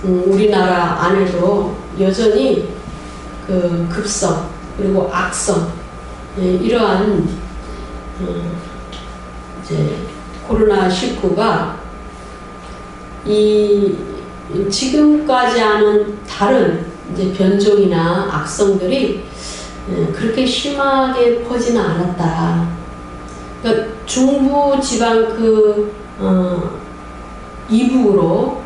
우리나라 안에도 여전히 그 급성 그리고 악성 이러한 이제 코로나19가 이 지금까지와는 다른 이제 변종이나 악성들이 그렇게 심하게 퍼지는 않았다. 그러니까 중부 지방 이북으로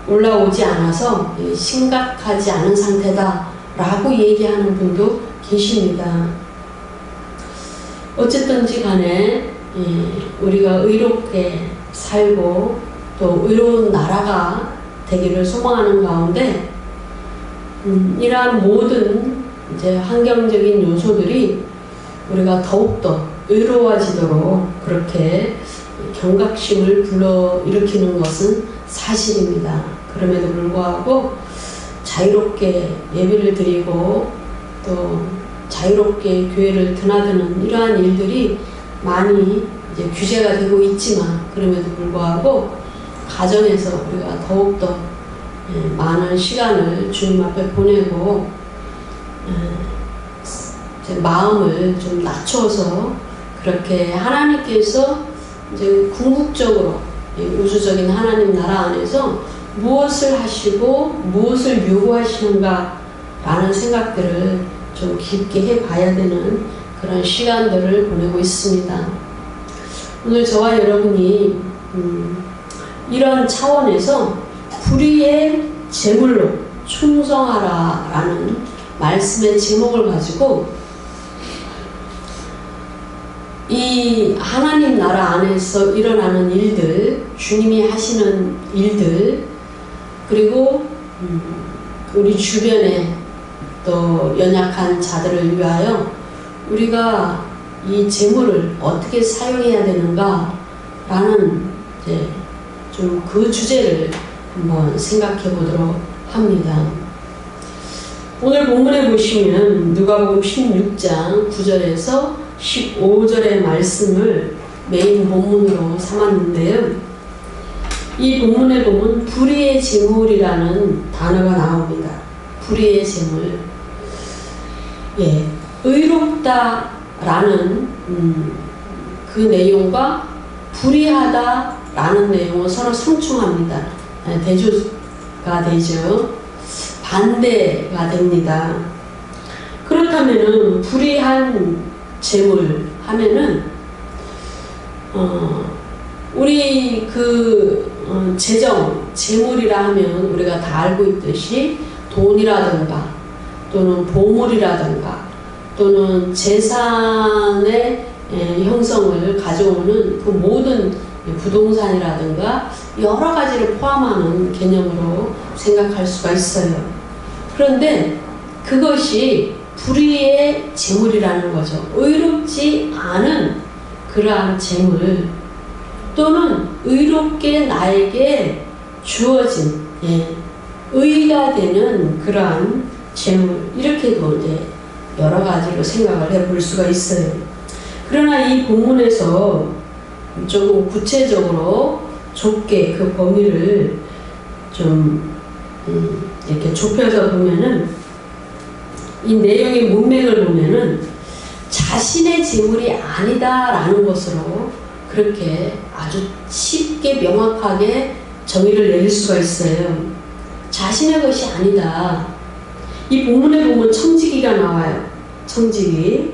올라오지 않아서 심각하지 않은 상태다라고 얘기하는 분도 계십니다. 어쨌든지 간에 우리가 의롭게 살고 또 의로운 나라가 되기를 소망하는 가운데 이러한 모든 이제 환경적인 요소들이 우리가 더욱더 의로워지도록 그렇게 경각심을 불러일으키는 것은 사실입니다. 그럼에도 불구하고 자유롭게 예배를 드리고 또 자유롭게 교회를 드나드는 이러한 일들이 많이 이제 규제가 되고 있지만 그럼에도 불구하고 가정에서 우리가 더욱더 많은 시간을 주님 앞에 보내고 마음을 좀 낮춰서 그렇게 하나님께서 이제 궁극적으로 우주적인 하나님 나라 안에서 무엇을 하시고 무엇을 요구하시는가 라는 생각들을 좀 깊게 해봐야 되는 그런 시간들을 보내고 있습니다. 오늘 저와 여러분이 이런 차원에서 불의의 제물로 충성하라 라는 말씀의 제목을 가지고 이 하나님 나라 안에서 일어나는 일들, 주님이 하시는 일들, 그리고 우리 주변에 또 연약한 자들을 위하여 우리가 이 재물을 어떻게 사용해야 되는가 라는 이제 좀 그 주제를 한번 생각해 보도록 합니다. 오늘 본문에 보시면 누가복음 16장 9절에서 15절의 말씀을 메인 본문으로 삼았는데요. 이 본문에 보면 불의의 제물이라는 단어가 나옵니다. 불의의 제물. 의롭다라는 그 내용과 불의하다라는 내용은 서로 상충합니다. 대조가 되죠. 반대가 됩니다. 그렇다면은 불의한 재물 하면은 우리 재물이라 하면 우리가 다 알고 있듯이 돈이라든가 또는 보물이라든가 또는 재산의 형성을 가져오는 그 모든 부동산이라든가 여러 가지를 포함하는 개념으로 생각할 수가 있어요. 그런데 그것이 불의의 재물이라는 거죠. 의롭지 않은 그러한 재물 또는 의롭게 나에게 주어진 의가 되는 그러한 재물 이렇게도 이제 여러 가지로 생각을 해볼 수가 있어요. 그러나 이 본문에서 조금 구체적으로 좁게 그 범위를 좀 이렇게 좁혀서 보면은 이 내용의 문맥을 보면은 자신의 재물이 아니다라는 것으로 그렇게 아주 쉽게 명확하게 정의를 내릴 수가 있어요. 자신의 것이 아니다. 이 본문에 보면 청지기가 나와요. 청지기.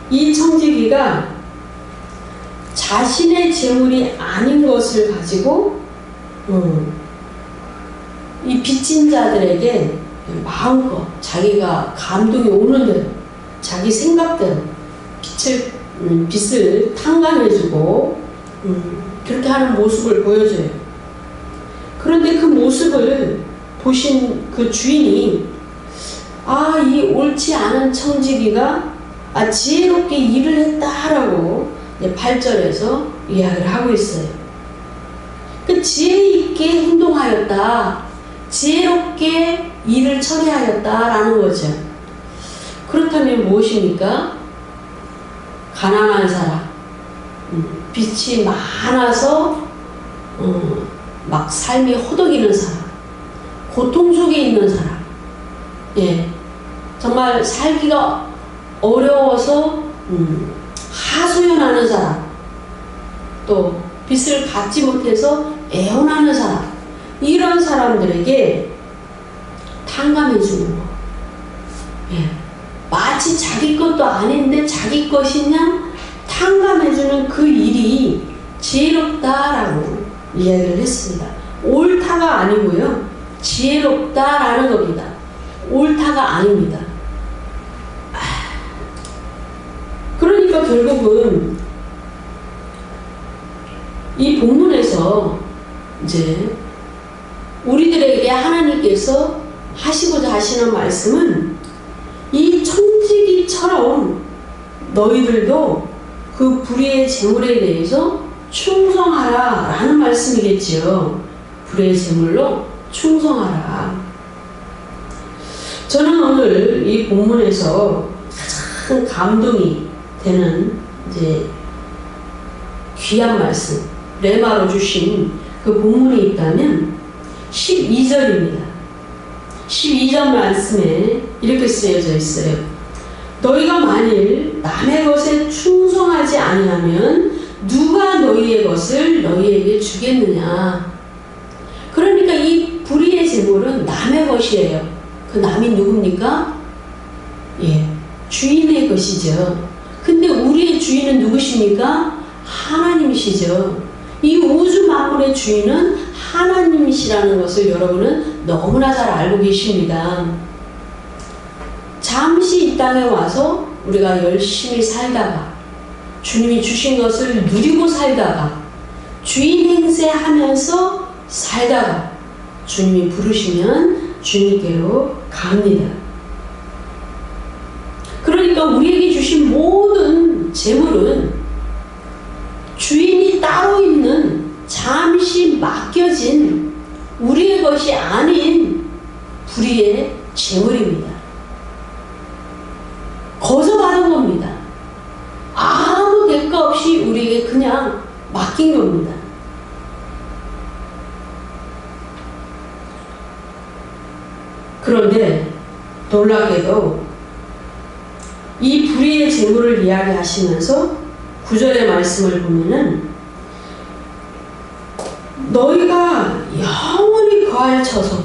이 청지기가 자신의 재물이 아닌 것을 가지고 이 빚진 자들에게 마음껏 자기가 감동이 오는 대로 자기 생각대로 빚을 탕감해주고 그렇게 하는 모습을 보여줘요. 그런데 그 모습을 보신 그 주인이 이 옳지 않은 청지기가 지혜롭게 일을 했다라고 8절에서 이야기를 하고 있어요. 그 지혜 있게 행동하였다, 지혜롭게 일을 처리하였다라는 거죠. 그렇다면 무엇입니까? 가난한 사람, 빚이 많아서 막 삶이 허덕이는 사람, 고통 속에 있는 사람, 예, 정말 살기가 어려워서 하소연하는 사람, 또 빚을 갚지 못해서 애원하는 사람, 이런 사람들에게 탕감해 주는 거. 예. 마치 자기 것도 아닌데 자기 것이냐 탕감해 주는 그 일이 지혜롭다라고 이야기를 했습니다. 옳다가 아니고요, 지혜롭다라는 겁니다. 옳다가 아닙니다. 그러니까 결국은 이 본문에서 이제 우리들에게 하나님께서 하시고자 하시는 말씀은 이 청지기처럼 너희들도 그 불의의 재물에 대해서 충성하라 라는 말씀이겠지요. 불의의 재물로 충성하라. 저는 오늘 이 본문에서 가장 감동이 되는 이제 귀한 말씀, 레마로 주신 그 본문이 있다면 12절입니다. 12절 말씀에 이렇게 쓰여져 있어요. 너희가 만일 남의 것에 충성하지 아니하면 누가 너희의 것을 너희에게 주겠느냐. 그러니까 이 불의의 재물은 남의 것이에요. 그 남이 누굽니까? 예, 주인의 것이죠. 근데 우리의 주인은 누구십니까? 하나님이시죠. 이 우주 만물의 주인은 하나님이시라는 것을 여러분은 너무나 잘 알고 계십니다. 잠시 이 땅에 와서 우리가 열심히 살다가 주님이 주신 것을 누리고 살다가 주인 행세하면서 살다가 주님이 부르시면 주님께로 갑니다. 그러니까 우리에게 주신 모든 재물은 주인이 따로 있는 잠시 맡겨진 우리의 것이 아닌 불의의 재물입니다. 거저 받은 겁니다. 아무 대가 없이 우리에게 그냥 맡긴 겁니다. 그런데 놀랍게도 이 불의의 재물을 이야기하시면서 9절의 말씀을 보면은 너희가 영원히 거할 처소,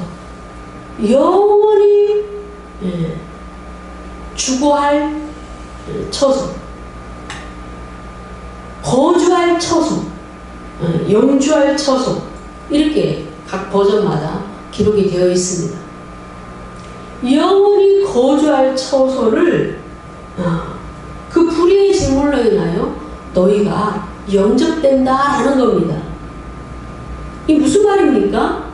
영원히 주거할 처소, 거주할 처소, 영주할 처소, 이렇게 각 버전마다 기록이 되어 있습니다. 영원히 거주할 처소를 그 불의의 재물로 인하여 너희가 영접된다라는 겁니다. 이게 무슨 말입니까?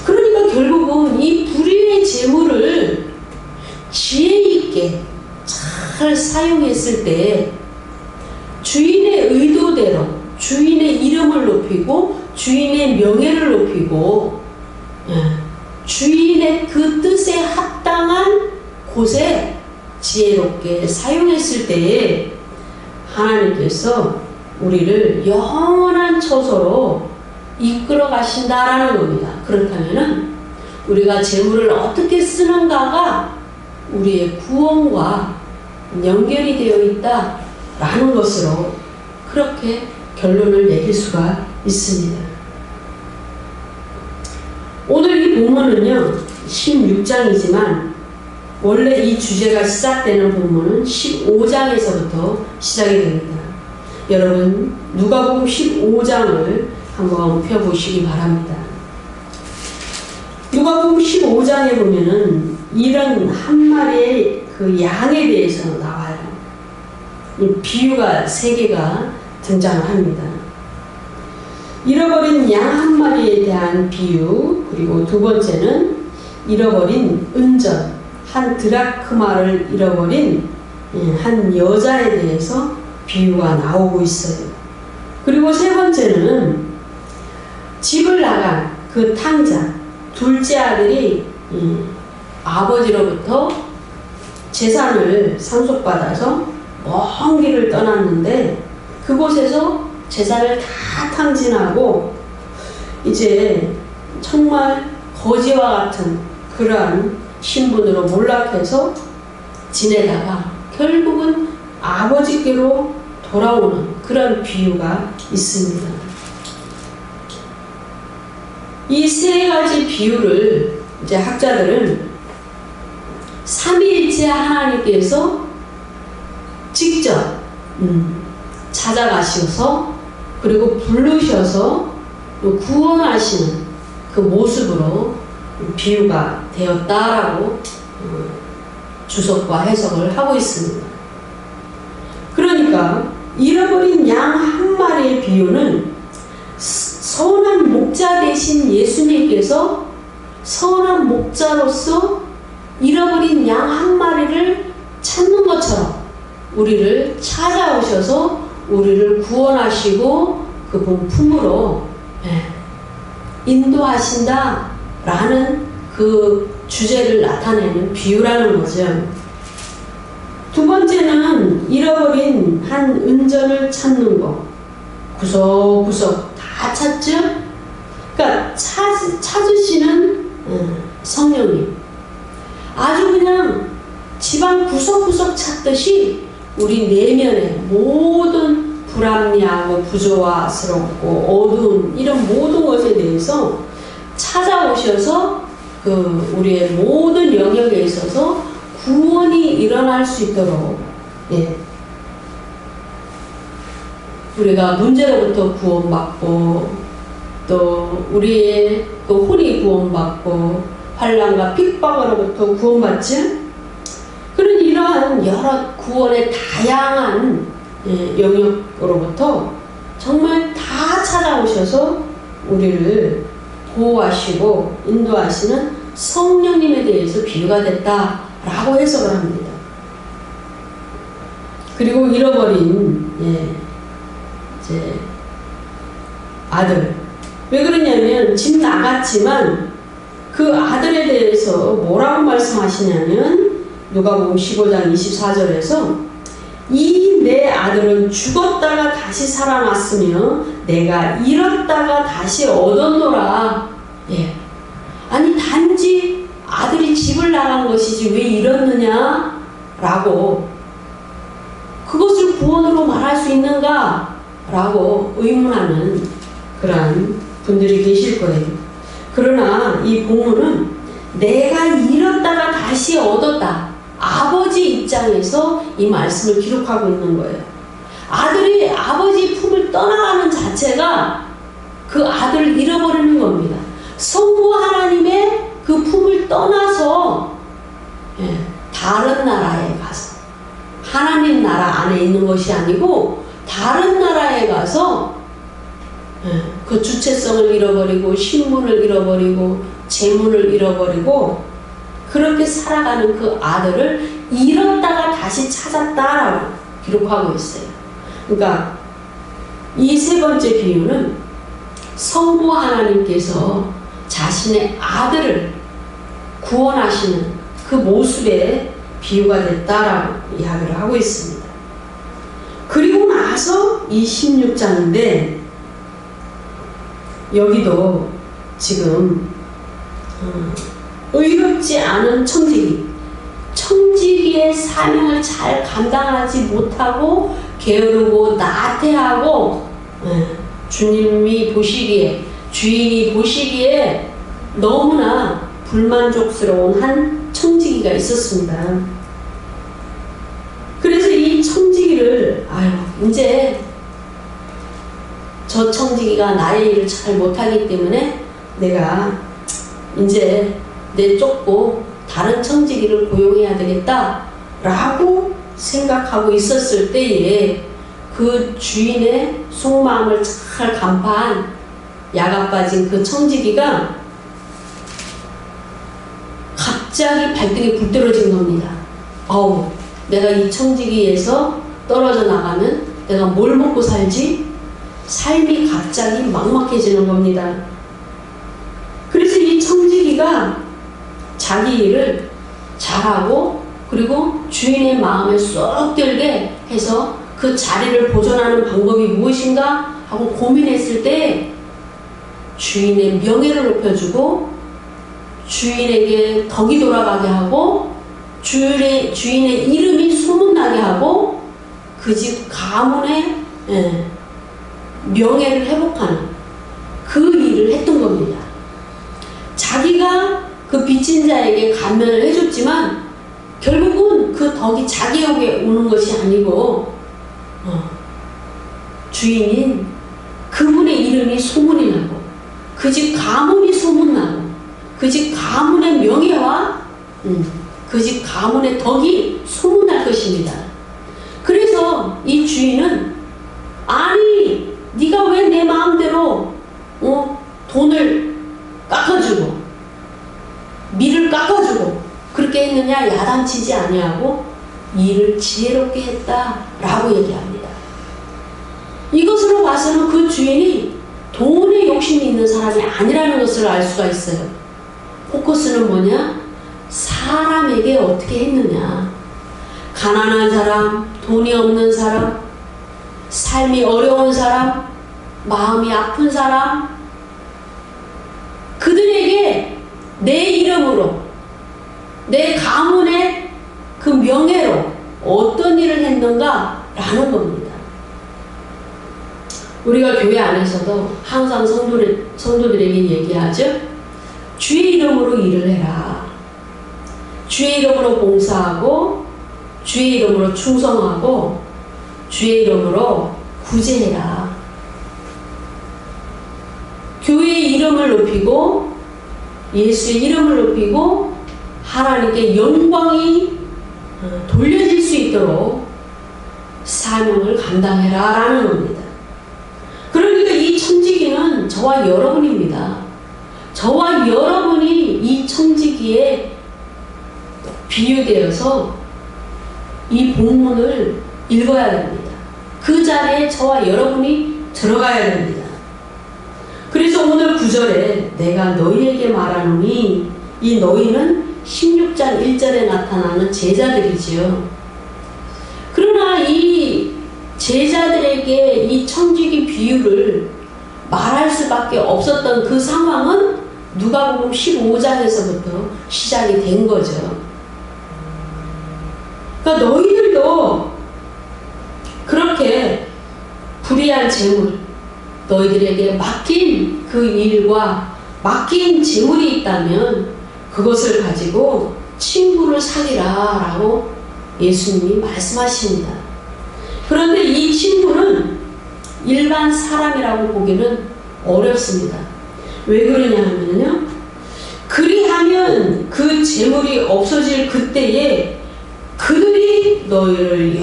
그러니까 결국은 이 불의의 재물을 지혜 있게 잘 사용했을 때 주인의 의도대로 주인의 이름을 높이고 주인의 명예를 높이고 주인의 그 뜻에 합당한 곳에 지혜롭게 사용했을 때에 하나님께서 우리를 영원한 처소로 이끌어 가신다라는 겁니다. 그렇다면은 우리가 재물을 어떻게 쓰는가가 우리의 구원과 연결이 되어 있다라는 것으로 그렇게 결론을 내릴 수가 있습니다. 오늘 이 본문은요 16장이지만 원래 이 주제가 시작되는 본문은 15장에서부터 시작이 됩니다. 여러분 누가복음 15장을 한번 펴보시기 바랍니다. 누가복음 15장에 보면은 이런 한 마리의 그 양에 대해서 나와요. 이 비유가 3개가 등장을 합니다. 잃어버린 양 한 마리에 대한 비유, 그리고 두 번째는 잃어버린 은전, 한 드라크마를 잃어버린 한 여자에 대해서 비유가 나오고 있어요. 그리고 세 번째는 집을 나간 그 탕자, 둘째 아들이 아버지로부터 재산을 상속받아서 먼 길을 떠났는데 그곳에서 재산을 다 탕진하고 이제 정말 거지와 같은 그러한 신분으로 몰락해서 지내다가 결국은 아버지께로 돌아오는 그런 비유가 있습니다. 이 세 가지 비유를 이제 학자들은 삼위일체 하나님께서 직접 찾아가셔서 그리고 부르셔서 구원하시는 그 모습으로 비유가 되었다라고 주석과 해석을 하고 있습니다. 그러니까 잃어버린 양 한 마리의 비유는 선한 목자 되신 예수님께서 선한 목자로서 잃어버린 양 한 마리를 찾는 것처럼 우리를 찾아오셔서 우리를 구원하시고 그분 품으로 인도하신다라는 그 주제를 나타내는 비유라는 거죠. 두 번째는 잃어버린 한 은전을 찾는 거. 구석구석 다 찾죠? 그러니까 찾으시는 성령님. 아주 그냥 집안 구석구석 찾듯이 우리 내면의 모든 불합리하고 부조화스럽고 어두운 이런 모든 것에 대해서 찾아오셔서 우리의 모든 영역에 있어서 구원이 일어날 수 있도록 우리가 문제로부터 구원받고 또 우리의 혼이 구원받고 환난과 핍박으로부터 구원받지 그런 이러한 여러 구원의 다양한 영역으로부터 정말 다 찾아오셔서 우리를 보호하시고 인도하시는 성령님에 대해서 비유가 됐다라고 해석을 합니다. 그리고 잃어버린 이제 아들. 왜 그러냐면 집 나갔지만 그 아들에 대해서 뭐라고 말씀하시냐면 누가복음 15장 24절에서 이 내 아들은 죽었다가 다시 살아났으며 내가 잃었다가 다시 얻었노라. 아니 단지 아들이 집을 나간 것이지 왜 잃었느냐 라고 그것을 구원으로 말할 수 있는가 라고 의문하는 그러한 분들이 계실 거예요. 그러나 이 본문은 내가 잃었다가 다시 얻었다. 아버지 입장에서 이 말씀을 기록하고 있는 거예요. 아들이 아버지 품을 떠나가는 자체가 그 아들을 잃어버리는 겁니다. 성부 하나님의 그 품을 떠나서 다른 나라에 가서 하나님 나라 안에 있는 것이 아니고 다른 나라에 가서 그 주체성을 잃어버리고 신분을 잃어버리고 재물을 잃어버리고 그렇게 살아가는 그 아들을 잃었다가 다시 찾았다라고 기록하고 있어요. 그러니까 이 세 번째 비유는 성부 하나님께서 자신의 아들을 구원하시는 그 모습에 비유가 됐다라고 이야기를 하고 있습니다. 그리고 나서 이 16장인데 여기도 지금 의롭지 않은 청지기의 사명을 잘 감당하지 못하고 게으르고 나태하고 주님이 보시기에 주인이 보시기에 너무나 불만족스러운 한 청지기가 있었습니다. 그래서 이 청지기를 이제 저 청지기가 나의 일을 잘 못하기 때문에 내가 이제 내쫓고 다른 청지기를 고용해야 되겠다 라고 생각하고 있었을 때에 그 주인의 속마음을 잘 간파한 야가 빠진 그 청지기가 갑자기 발등에 불 떨어진 겁니다. 내가 이 청지기에서 떨어져 나가면 내가 뭘 먹고 살지? 삶이 갑자기 막막해지는 겁니다. 그래서 이 청지기가 자기 일을 잘하고 그리고 주인의 마음에 쏙 들게 해서 그 자리를 보존하는 방법이 무엇인가 하고 고민했을 때 주인의 명예를 높여주고 주인에게 덕이 돌아가게 하고 주인의 이름이 소문나게 하고 그 집 가문의 명예를 회복하는 그 일을 했던 겁니다. 자기가 그 빚진 자에게 감면을 해줬지만 결국은 그 덕이 자기에게 오는 것이 아니고 주인인 그분의 이름이 소문이 나고 그 집 가문이 소문나고 그 집 가문의 명예와 그 집 가문의 덕이 소문날 것입니다. 그래서 이 주인은 아니 네가 왜 내 마음대로 돈을 깎아주고 밀을 깎아주고 그렇게 했느냐 야단치지 아니하고 일을 지혜롭게 했다라고 얘기합니다. 이것으로 봐서는 그 주인이 돈에 욕심이 있는 사람이 아니라는 것을 알 수가 있어요. 포커스는 뭐냐? 사람에게 어떻게 했느냐. 가난한 사람, 돈이 없는 사람, 삶이 어려운 사람, 마음이 아픈 사람, 그들에게 내 이름으로, 내 가문의 그 명예로 어떤 일을 했는가 라는 겁니다. 우리가 교회 안에서도 항상 성도들에게 얘기하죠. 주의 이름으로 일을 해라. 주의 이름으로 봉사하고 주의 이름으로 충성하고 주의 이름으로 구제해라. 교회의 이름을 높이고 예수의 이름을 높이고 하나님께 영광이 돌려질 수 있도록 사명을 감당해라 라는 겁니다. 그러니까 이 청지기는 저와 여러분입니다. 저와 여러분이 이 청지기에 비유되어서 이 본문을 읽어야 됩니다. 그 자리에 저와 여러분이 들어가야 됩니다. 그래서 오늘 9절에 내가 너희에게 말하노니 이 너희는 16장 1절에 나타나는 제자들이지요. 그러나 이 제자들에게 이 청지기 비유를 말할 수밖에 없었던 그 상황은 누가복음 15장에서부터 시작이 된 거죠. 그러니까 너희들도 그렇게 불의한 재물, 너희들에게 맡긴 그 일과 맡긴 재물이 있다면 그것을 가지고 친구를 사귀라 라고 예수님이 말씀하십니다. 그런데 이 친구는 일반 사람이라고 보기는 어렵습니다. 왜 그러냐 하면요, 그리하면 그 재물이 없어질 그때에 그들이 너희를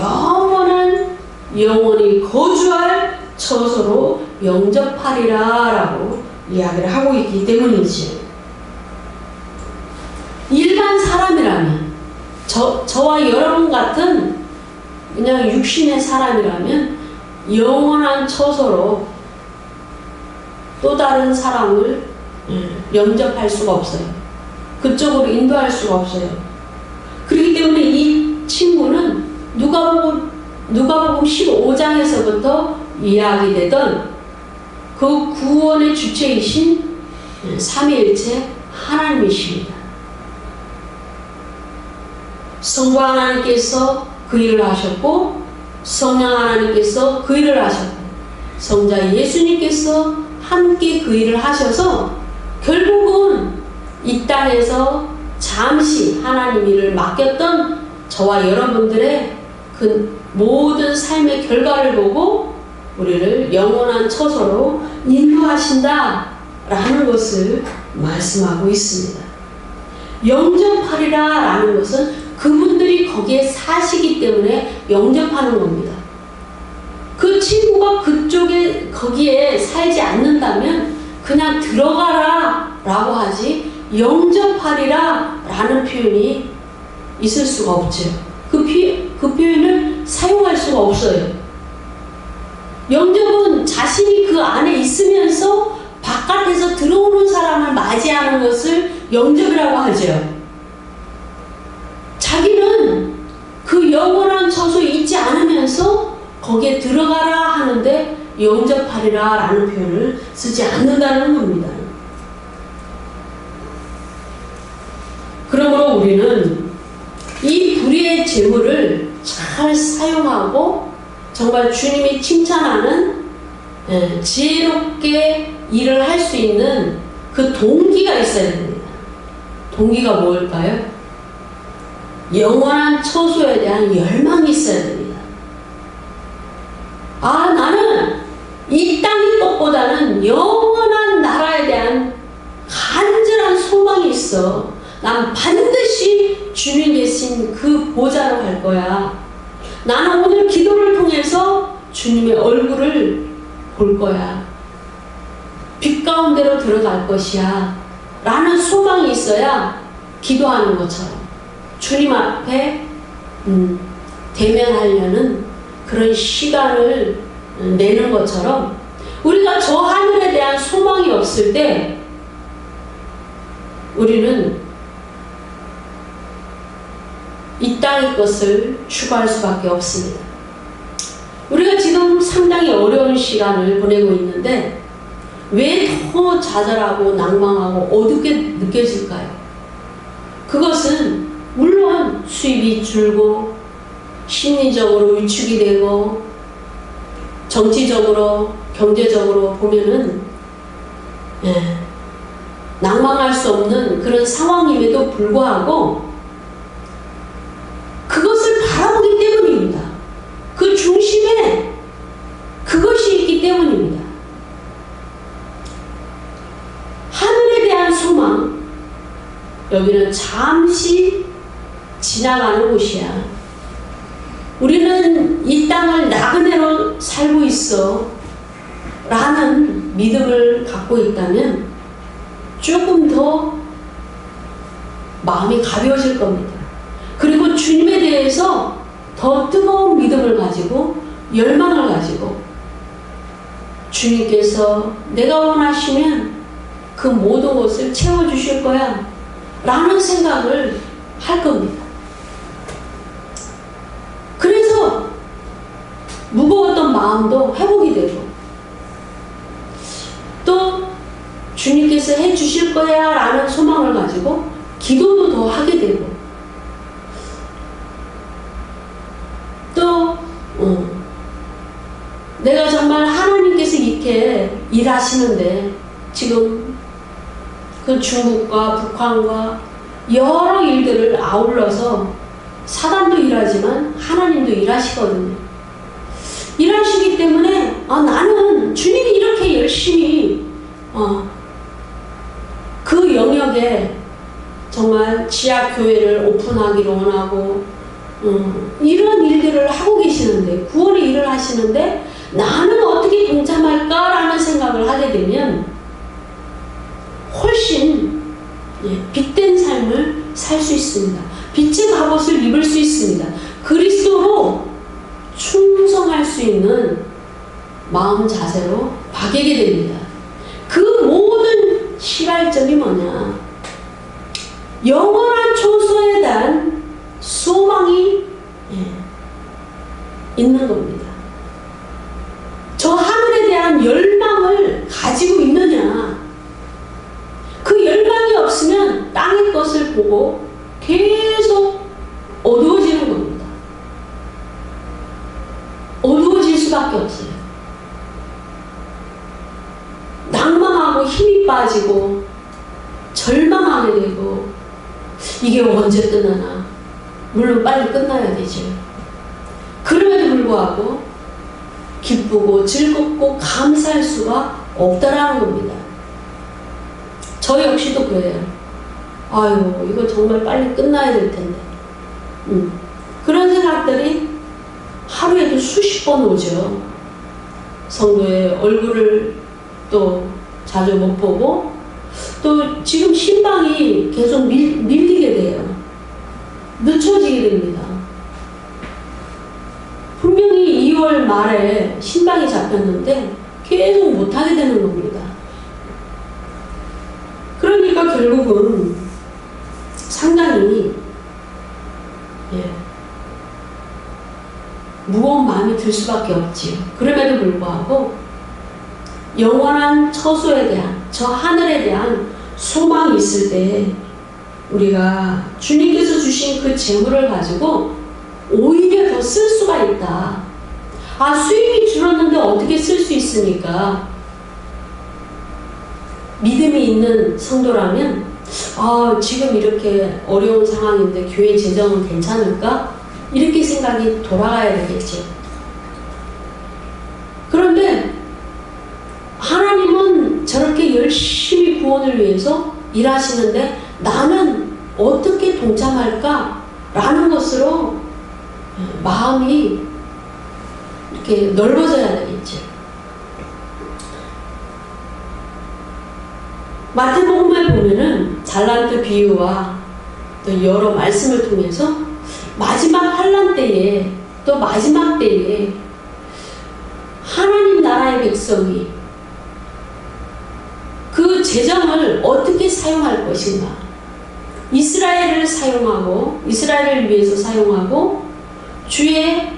영원히 거주할 처소로 영접하리라 라고 이야기를 하고 있기 때문이지. 일반 사람이라면 저와 여러분 같은 그냥 육신의 사람이라면 영원한 처소로 또 다른 사람을 영접할 수가 없어요. 그쪽으로 인도할 수가 없어요. 그렇기 때문에 이 친구는 누가복음 15장에서부터 이야기되던 그 구원의 주체이신 삼위일체 하나님이십니다. 성부 하나님께서 그 일을 하셨고 성령 하나님께서 그 일을 하셨고 성자 예수님께서 함께 그 일을 하셔서 결국은 이 땅에서 잠시 하나님 일을 맡겼던 저와 여러분들의 그 모든 삶의 결과를 보고 우리를 영원한 처소로 인도하신다 라는 것을 말씀하고 있습니다. 영접하리라 라는 것은 그분들이 거기에 사시기 때문에 영접하는 겁니다. 그 친구가 거기에 살지 않는다면 그냥 들어가라 라고 하지 영접하리라 라는 표현이 있을 수가 없죠. 그 표현을 사용할 수가 없어요. 영접은 자신이 그 안에 있으면서 바깥에서 들어오는 사람을 맞이하는 것을 영접이라고 하죠. 자기는 그 영원한 처소에 있지 않으면서 거기에 들어가라 하는데 영접하리라 라는 표현을 쓰지 않는다는 겁니다. 우리는 이 불의의 재물을 잘 사용하고 정말 주님이 칭찬하는 지혜롭게 일을 할 수 있는 그 동기가 있어야 됩니다. 동기가 뭘까요? 영원한 처소에 대한 열망이 있어야 됩니다. 아, 나는 이 땅의 것보다는 영원한 나라에 대한 간절한 소망이 있어. 난 반드시 주님 계신 그 보좌로 갈 거야. 나는 오늘 기도를 통해서 주님의 얼굴을 볼 거야. 빛 가운데로 들어갈 것이야. 라는 소망이 있어야 기도하는 것처럼 주님 앞에 대면하려는 그런 시간을 내는 것처럼 우리가 저 하늘에 대한 소망이 없을 때 우리는 이 땅의 것을 추구할 수밖에 없습니다. 우리가 지금 상당히 어려운 시간을 보내고 있는데 왜 더 좌절하고 낭망하고 어둡게 느껴질까요? 그것은 물론 수입이 줄고 심리적으로 위축이 되고 정치적으로 경제적으로 보면은 낭망할 수 없는 그런 상황임에도 불구하고 그것을 바라보기 때문입니다. 그 중심에 그것이 있기 때문입니다. 하늘에 대한 소망, 여기는 잠시 지나가는 곳이야. 우리는 이 땅을 나그네로 살고 있어 라는 믿음을 갖고 있다면 조금 더 마음이 가벼워질 겁니다. 그리고 주님에 대해서 더 뜨거운 믿음을 가지고 열망을 가지고 주님께서 내가 원하시면 그 모든 것을 채워주실 거야 라는 생각을 할 겁니다. 그래서 무거웠던 마음도 회복이 되고 또 주님께서 해주실 거야 라는 소망을 가지고 기도도 더 하게 되고 또 내가 정말 하나님께서 이렇게 일하시는데 지금 그 중국과 북한과 여러 일들을 아울러서 사단도 일하지만 하나님도 일하시거든요. 일하시기 때문에 나는 주님이 이렇게 열심히 그 영역에 정말 지하교회를 오픈하기를 원하고 이런 일들을 하고 계시는데 구원의 일을 하시는데 나는 어떻게 동참할까라는 생각을 하게 되면 훨씬 빛된 삶을 살 수 있습니다. 빛의 갑옷을 입을 수 있습니다. 그리스도로 충성할 수 있는 마음 자세로 바뀌게 됩니다. 그 모든 시발점이 뭐냐? 영원한 초소에 대한 소망이 있는 겁니다. 저 하늘에 대한 열망을 가지고 있느냐? 그 열망이 없으면 땅의 것을 보고 계속 어두워지는 겁니다. 어두워질 수밖에 없어요. 낭망하고 힘이 빠지고 절망하게 되고 이게 언제 끝나나? 물론 빨리 끝나야 되죠. 그럼에도 불구하고 기쁘고 즐겁고 감사할 수가 없다라는 겁니다. 저 역시도 그래요. 아유, 이거 정말 빨리 끝나야 될 텐데. 그런 생각들이 하루에도 수십 번 오죠. 성도의 얼굴을 또 자주 못 보고 또 지금 신방이 계속 밀리게 돼요. 늦춰지게 됩니다. 분명히 2월 말에 신방이 잡혔는데 계속 못하게 되는 겁니다. 그러니까 결국은 상당히 무거운 마음이 들 수밖에 없지요. 그럼에도 불구하고 영원한 처소에 대한 저 하늘에 대한 소망이 있을 때 우리가 주님께서 주신 그 재물을 가지고 오히려 더 쓸 수가 있다. 아, 수입이 줄었는데 어떻게 쓸 수 있습니까? 믿음이 있는 성도라면 지금 이렇게 어려운 상황인데 교회 재정은 괜찮을까? 이렇게 생각이 돌아가야 되겠죠. 그런데 하나님은 저렇게 열심히 구원을 위해서 일하시는데 나는 어떻게 동참할까? 라는 것으로 마음이 이렇게 넓어져야 되겠죠. 마태복음에 보면은 달란트 비유와 또 여러 말씀을 통해서 마지막 환난 때에 또 마지막 때에 하나님 나라의 백성이 그 재정을 어떻게 사용할 것인가, 이스라엘을 사용하고 이스라엘을 위해서 사용하고 주의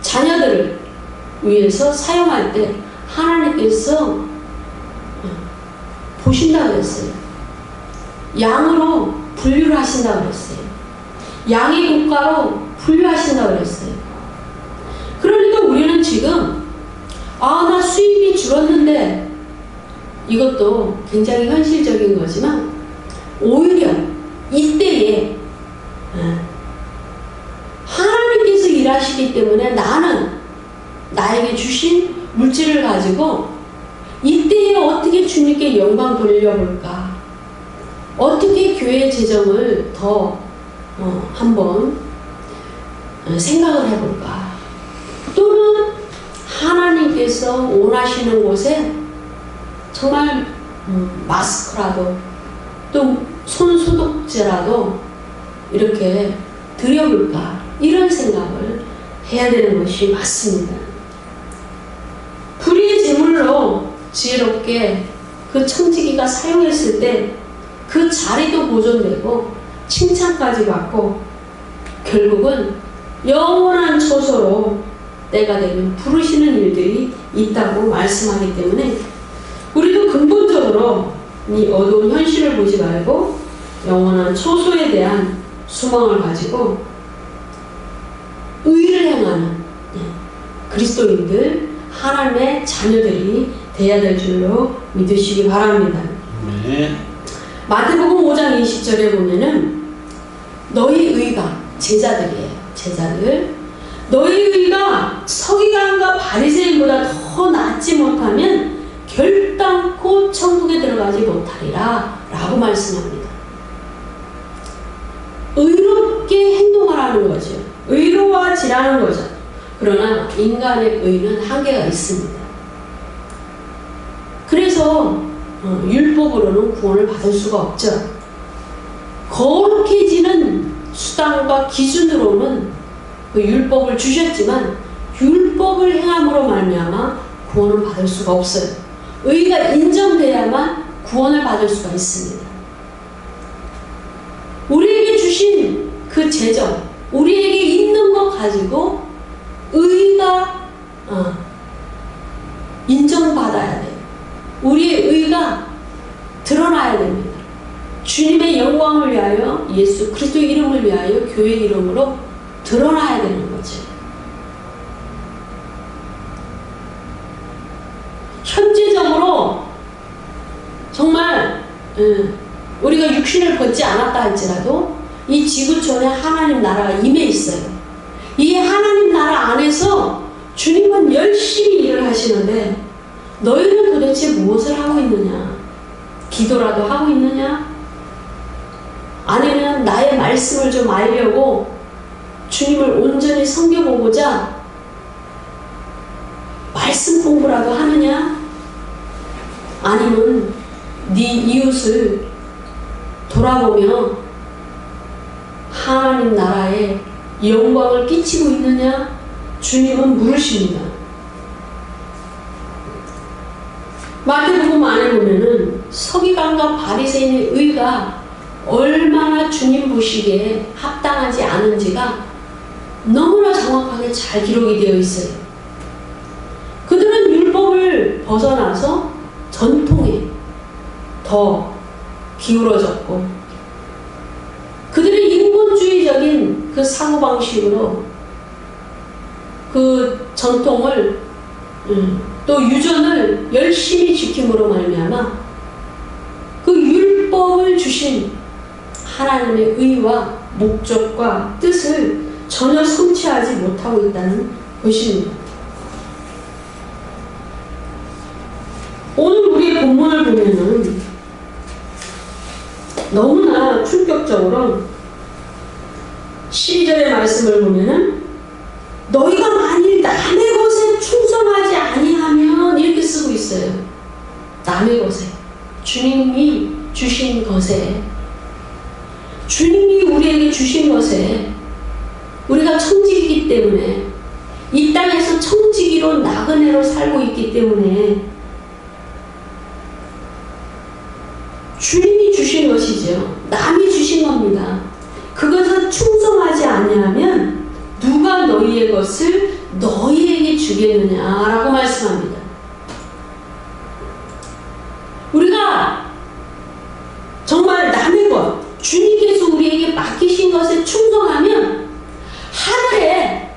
자녀들을 위해서 사용할 때 하나님께서 보신다고 했어요. 양으로 분류를 하신다고 했어요. 양의 국가로 분류하신다고 했어요. 그러니까 우리는 지금 나 수입이 줄었는데, 이것도 굉장히 현실적인 거지만 오히려 이때에 하나님께서 일하시기 때문에 나는 나에게 주신 물질을 가지고 이때에 어떻게 주님께 영광 돌려볼까, 어떻게 교회 재정을 더 한번 생각을 해볼까, 또는 하나님께서 원하시는 곳에 정말 마스크라도 또 손소독제라도 이렇게 드려볼까, 이런 생각을 해야 되는 것이 맞습니다. 불의의 제물로 지혜롭게 그 청지기가 사용했을 때 그 자리도 보존되고 칭찬까지 받고 결국은 영원한 처소로 때가 되면 부르시는 일들이 있다고 말씀하기 때문에 우리도 근본적으로 이 어두운 현실을 보지 말고 영원한 처소에 대한 소망을 가지고 의를 행하는 그리스도인들, 하나님의 자녀들이 되어야 될 줄로 믿으시기 바랍니다. 네. 마태복음 5장 20절에 보면은 너희 의가, 제자들이에요. 제자들. 너희 의가 서기관과 바리새인보다 더 낫지 못하면 결단코 천국에 들어가지 못하리라 라고 말씀합니다. 의롭게 행동하라는 거죠. 의로워지라는 거죠. 그러나 인간의 의는 한계가 있습니다. 그래서 율법으로는 구원을 받을 수가 없죠. 거룩해지는 수단과 기준으로는 그 율법을 주셨지만 율법을 행함으로 말미암아 구원을 받을 수가 없어요. 의가 인정돼야만 구원을 받을 수가 있습니다. 우리에게 주신 그 재정, 우리에게 있는 것 가지고 의가 인정받아야 돼요. 우리의 의가 드러나야 됩니다. 주님의 영광을 위하여, 예수 그리스도 이름을 위하여, 교회 이름으로 드러나야 되는 거죠. 현재적으로 정말 우리가 육신을 벗지 않았다 할지라도 이 지구촌에 하나님 나라가 임해 있어요. 이 하나님 나라 안에서 주님은 열심히 일을 하시는데 너희는 도대체 무엇을 하고 있느냐? 기도라도 하고 있느냐? 아니면 나의 말씀을 좀 알려고 주님을 온전히 섬겨보고자 말씀 공부라도 하느냐? 아니면 네 이웃을 돌아보며 하나님 나라에 영광을 끼치고 있느냐? 주님은 물으십니다. 마태복음 안에 보면은 서기관과 바리새인의 의가 얼마나 주님 보시기에 합당하지 않은지가 너무나 정확하게 잘 기록이 되어 있어요. 그들은 율법을 벗어나서 전통에 더 기울어졌고 그 사고방식으로 그 전통을 또 유전을 열심히 지킴으로 말미암아 그 율법을 주신 하나님의 의와 목적과 뜻을 전혀 성취하지 못하고 있다는 것입니다. 오늘 우리의 본문을 보면은 너무나 충격적으로 12절의 말씀을 보면은 너희가 만일 남의 것에 충성하지 아니하면 이렇게 쓰고 있어요. 남의 것에, 주님이 주신 것에, 주님이 우리에게 주신 것에, 우리가 청지기이기 때문에 이 땅에서 청지기로 나그네로 살고 있기 때문에 주님이 주신 것이죠. 남이 주신 겁니다. 그것을 충성하지 아니하면 누가 너희의 것을 너희에게 주겠느냐라고 말씀합니다. 우리가 정말 남의 것, 주님께서 우리에게 맡기신 것에 충성하면 하늘에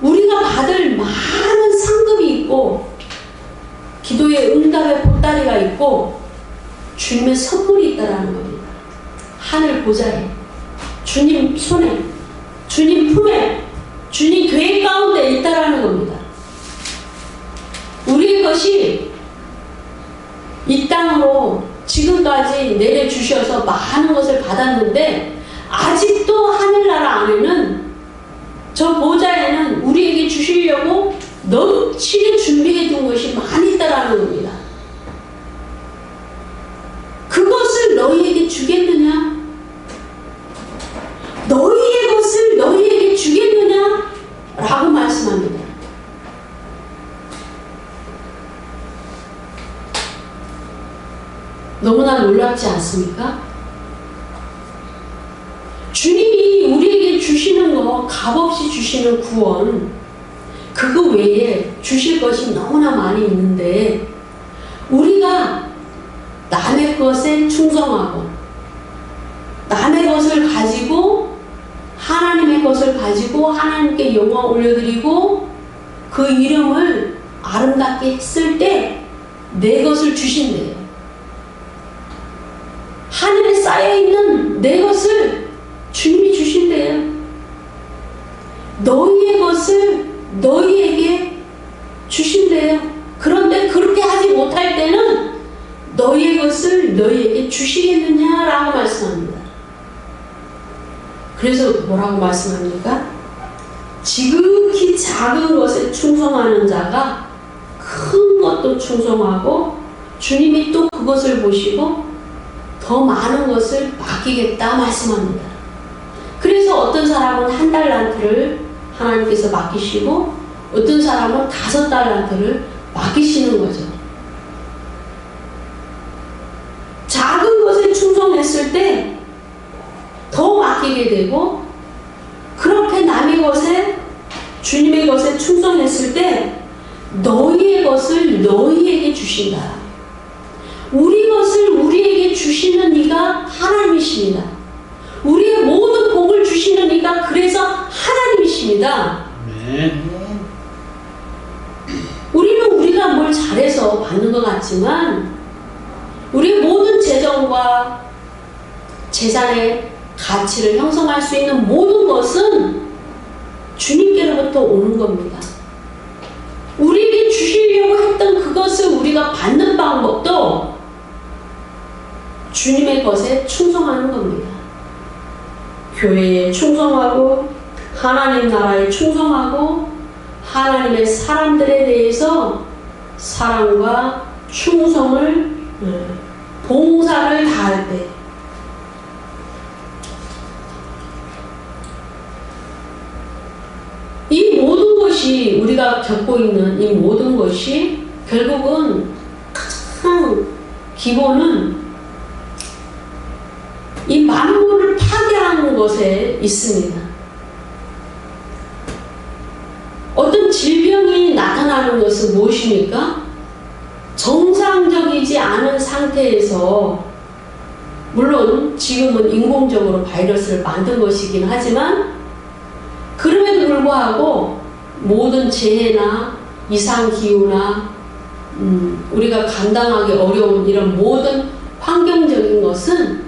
우리가 받을 많은 상급이 있고 기도의 응답의 보따리가 있고 주님의 선물이 있다라는 겁니다. 하늘 보좌에, 주님 손에, 주님 품에, 주님 계획 가운데 있다라는 겁니다. 우리의 것이 이 땅으로 지금까지 내려주셔서 많은 것을 받았는데 아직도 하늘나라 안에는 저 보좌에는 우리에게 주시려고 넘치게 준비해 둔 것이 많이 있다라는 겁니다. 그것을 너희에게 주겠느냐? 너희의 것을 너희에게 주겠느냐? 라고 말씀합니다. 너무나 놀랍지 않습니까? 주님이 우리에게 주시는 거, 값없이 주시는 구원, 그거 외에 주실 것이 너무나 많이 있는데 우리가 남의 것에 충성하고 남의 것을 가지고 하나님의 것을 가지고 하나님께 영광 올려드리고 그 이름을 아름답게 했을 때 내 것을 주신대요. 하늘에 쌓여있는 내 것을 주님이 주신대요. 너희의 것을 너희에게 주신대요. 그런데 그렇게 하지 못할 때는 너희의 것을 너희에게 주시겠느냐라고 말씀합니다. 그래서 뭐라고 말씀합니까? 지극히 작은 것에 충성하는 자가 큰 것도 충성하고 주님이 또 그것을 보시고 더 많은 것을 맡기겠다 말씀합니다. 그래서 어떤 사람은 1달란트를 하나님께서 맡기시고 어떤 사람은 5달란트를 맡기시는 거죠. 작은 것에 충성했을 때 더 맡기게 되고 그렇게 남의 것에 주님의 것에 충성했을 때 너희의 것을 너희에게 주신다. 우리 것을 우리에게 주시는 이가 하나님이십니다. 우리의 모든 복을 주시는 이가 그래서 하나님이십니다. 네. 우리는 우리가 뭘 잘해서 받는 것 같지만 우리의 모든 재정과 재산의 가치를 형성할 수 있는 모든 것은 주님께로부터 오는 겁니다. 우리에게 주시려고 했던 그것을 우리가 받는 방법도 주님의 것에 충성하는 겁니다. 교회에 충성하고 하나님 나라에 충성하고 하나님의 사람들에 대해서 사랑과 충성을 봉사를 다할 때 이 모든 것이 우리가 겪고 있는 이 모든 것이 결국은 가장 기본은 이 만물을 파괴하는 것에 있습니다. 어떤 질병이 나타나는 것은 무엇입니까? 정상적이지 않은 상태에서 물론 지금은 인공적으로 바이러스를 만든 것이긴 하지만 그럼에도 불구하고 모든 재해나 이상기후나 우리가 감당하기 어려운 이런 모든 환경적인 것은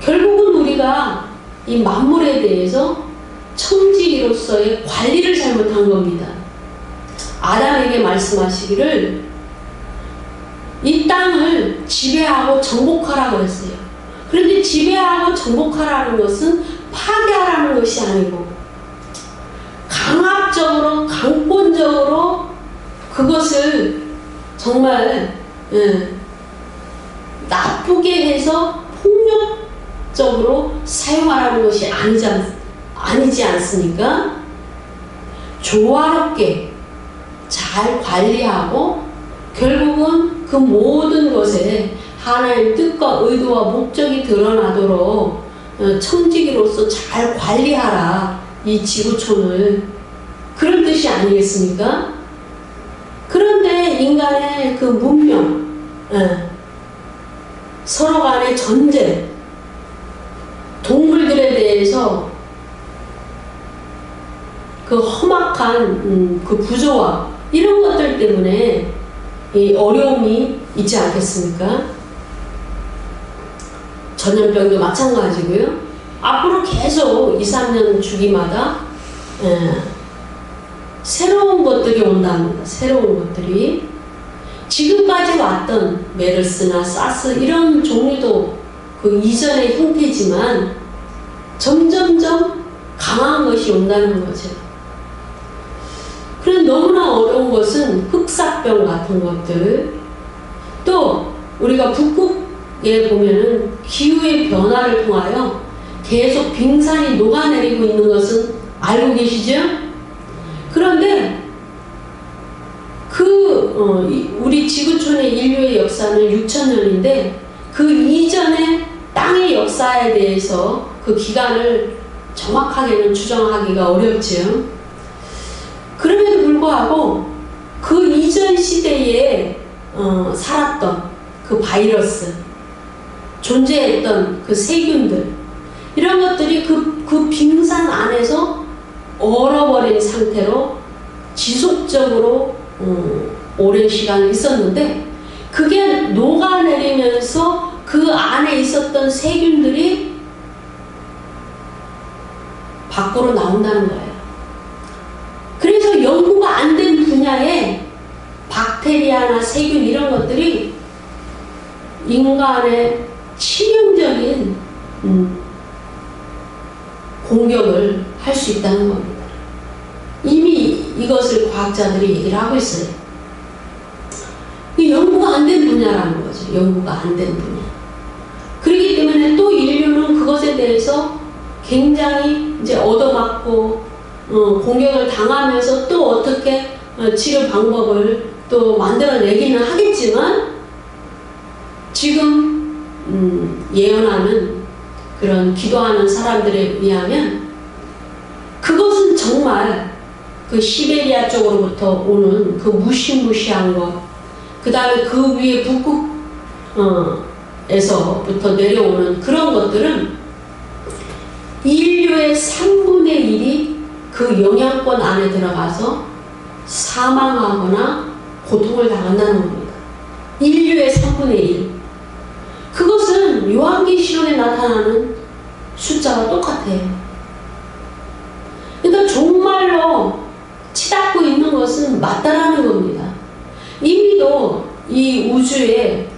결국은 우리가 이 만물에 대해서 청지기로서의 관리를 잘못한 겁니다. 아담에게 말씀하시기를 이 땅을 지배하고 정복하라 그랬어요. 그런데 지배하고 정복하라는 것은 파괴하라는 것이 아니고 강압적으로 강권적으로 그것을 정말 나쁘게 해서 폭력적으로 사용하라는 것이 아니지 않습니까? 조화롭게 잘 관리하고 결국은 그 모든 것에 하나님의 뜻과 의도와 목적이 드러나도록 청지기로서 잘 관리하라, 이 지구촌을. 그런 뜻이 아니겠습니까? 그런데 인간의 그 문명, 서로 간의 전쟁, 동물들에 대해서 그 험악한 그 구조와 이런 것들 때문에 이 어려움이 있지 않겠습니까? 전염병도 마찬가지고요. 앞으로 계속 2, 3년 주기마다 새로운 것들이 온답니다. 새로운 것들이. 지금까지 왔던 메르스나 사스 이런 종류도 그 이전의 형태지만 점점점 강한 것이 온다는 거죠. 그런데 너무나 어려운 것은 흑사병 같은 것들, 또 우리가 북극에 보면은 기후의 변화를 통하여 계속 빙산이 녹아내리고 있는 것은 알고 계시죠? 그런데 우리 지구촌의 인류의 역사는 6,000년인데 그 이전의 땅의 역사에 대해서 그 기간을 정확하게는 추정하기가 어렵죠. 그럼에도 불구하고 그 이전 시대에 살았던 그 바이러스, 존재했던 그 세균들, 이런 것들이 그 빙산 안에서 얼어버린 상태로 지속적으로 오랜 시간을 있었는데 그게 녹아내리면서 그 안에 있었던 세균들이 밖으로 나온다는 거예요. 그래서 연구가 안 된 분야에 박테리아나 세균 이런 것들이 인간의 치명적인 공격을 할 수 있다는 겁니다. 이미 이것을 과학자들이 얘기를 하고 있어요. 연구가 안 된 분야라는 거죠. 연구가 안 된 분야. 그렇기 때문에 또 인류는 그것에 대해서 굉장히 이제 얻어맞고 공격을 당하면서 또 어떻게 치료 방법을 또 만들어내기는 하겠지만 지금 예언하는 그런 기도하는 사람들에 의하면 그것은 정말 그 시베리아 쪽으로부터 오는 그 무시무시한 것, 그 다음에 그 위에 북극에서부터 내려오는 그런 것들은 인류의 3분의 1이 그 영향권 안에 들어가서 사망하거나 고통을 당한다는 겁니다. 인류의 3분의 1. 그것은 요한계시록에 나타나는 숫자와 똑같아요. 그러니까 정말로 치닫고 있는 것은 맞다라는 겁니다. 이미도 이 우주에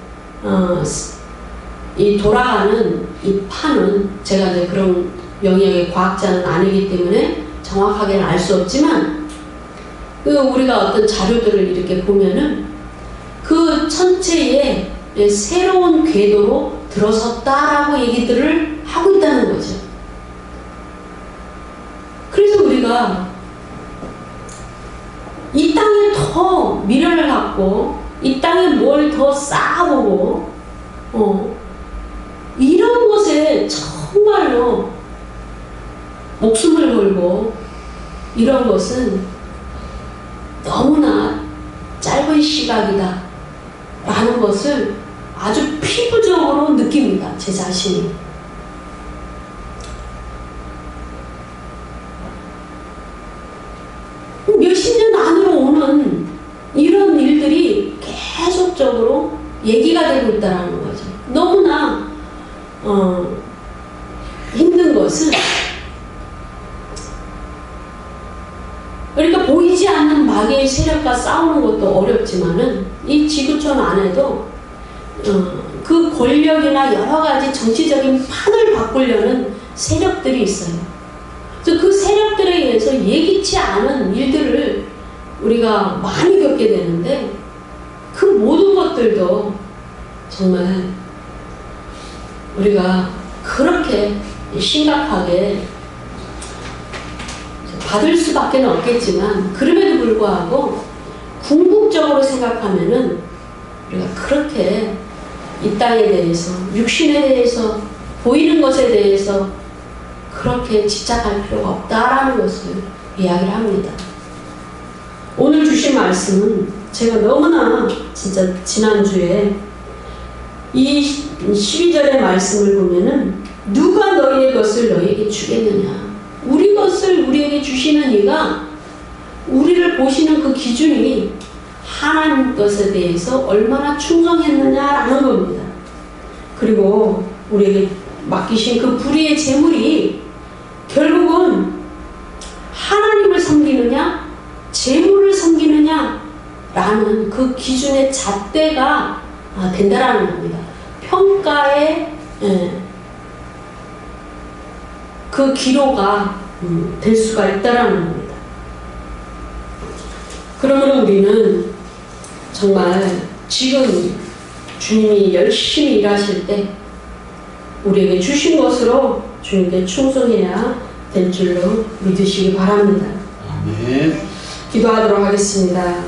이 돌아가는 이 판은, 제가 이제 그런 영역의 과학자는 아니기 때문에 정확하게는 알 수 없지만 우리가 어떤 자료들을 이렇게 보면은 그 천체에 새로운 궤도로 들어섰다라고 얘기들을 하고 있다는 거죠. 그래서 우리가 이 땅에 더 미련을 갖고 이 땅에 뭘 더 쌓아보고 이런 곳에 정말로 목숨을 걸고 이런 것은 너무나 짧은 시각이다 라는 것을 아주 피부적으로 느낍니다. 제 자신이. 몇십 년 안으로 오는 이런 일들이 계속적으로 얘기가 되고 있다는 거죠. 너무나 힘든 것은, 그러니까 보이지 않는 마귀의 세력과 싸우는 것도 어렵지만은 이 지구촌 안에도 그 권력이나 여러 가지 정치적인 판을 바꾸려는 세력들이 있어요. 그래서 그 세력들에 의해서 예기치 않은 일들을 우리가 많이 겪게 되는데, 그 모든 것들도 정말 우리가 그렇게 심각하게 받을 수밖에 없겠지만, 그럼에도 불구하고 궁극적으로 생각하면은 우리가 그렇게 이 땅에 대해서, 육신에 대해서, 보이는 것에 대해서 그렇게 집착할 필요가 없다라는 것을 이야기를 합니다. 오늘 주신 말씀은 제가 너무나 진짜 지난주에 이 12절의 말씀을 보면은, 누가 너희의 것을 너희에게 주겠느냐. 우리 것을 우리에게 주시는 이가, 우리를 보시는 그 기준이 하나님 것에 대해서 얼마나 충성했느냐라는 겁니다. 그리고 우리에게 맡기신 그 불의의 재물이 결국은 하나님을 섬기느냐 재물을 섬기느냐 라는 그 기준의 잣대가 된다라는 겁니다. 평가의 그 기로가 될 수가 있다라는 겁니다. 그러면 우리는 정말 지금 주님이 열심히 일하실 때 우리에게 주신 것으로 주님께 충성해야 될 줄로 믿으시기 바랍니다. 아멘. 기도하도록 하겠습니다.